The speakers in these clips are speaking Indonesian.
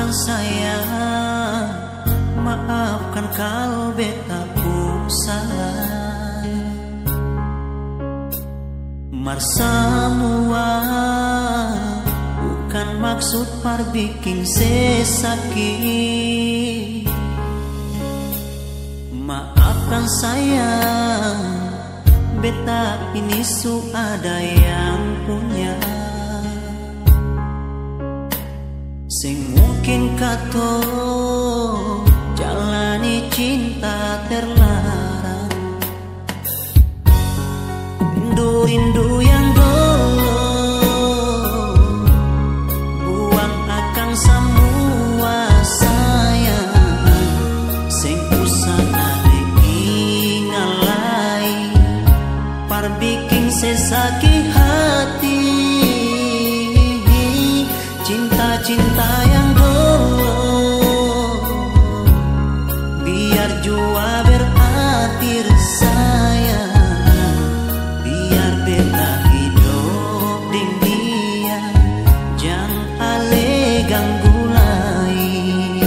Maafkan saya, maafkan kalau beta pun salah. Mar semua bukan maksud par bikin sesakit. Maafkan saya, beta ini su ada yang punya. Sing mungkin kato jalani cinta terlarang. Rindu-rindu yang dulu buang akan semua sayang. Sing usah ada ingalai par bikin sesakit hati. Cinta-cinta yang dulu biar jua berakhir sayang. Biar beta hidup ding dia, jangan ale ganggu lain.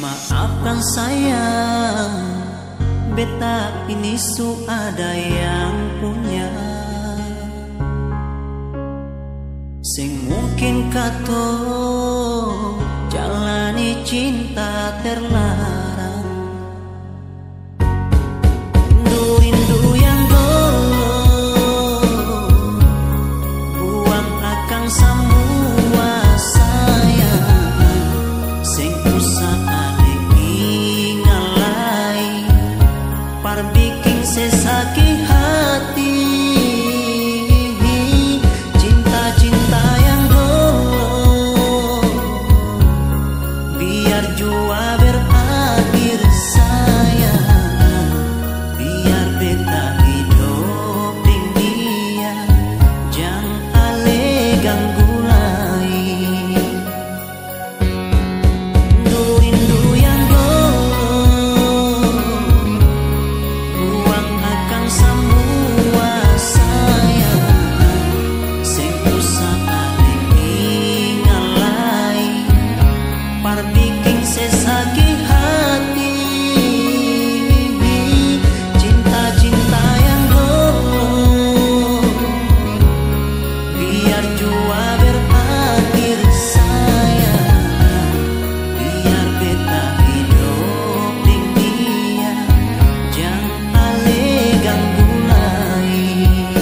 Maafkan saya, beta ini su ada yang punya. Sing mungkin kato jalani cinta terlarang. Rindu-rindu yang dulu buang akan semua sayang. Sing usah bikin sesakit hati. Cinta-cinta yang dulu biar jua berakhir sayang. Biar beta hidup ding dia, jangan ale ganggu lain. Rindu yang bikin sesakit hati. Cinta-cinta yang dulu biar jua berakhir sayang. Biar beta hidup ding dia, jangan ale ganggu lain.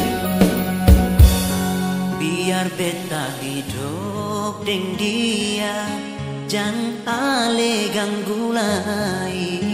Biar beta hidup ding dia, jangan ale ganggu lain.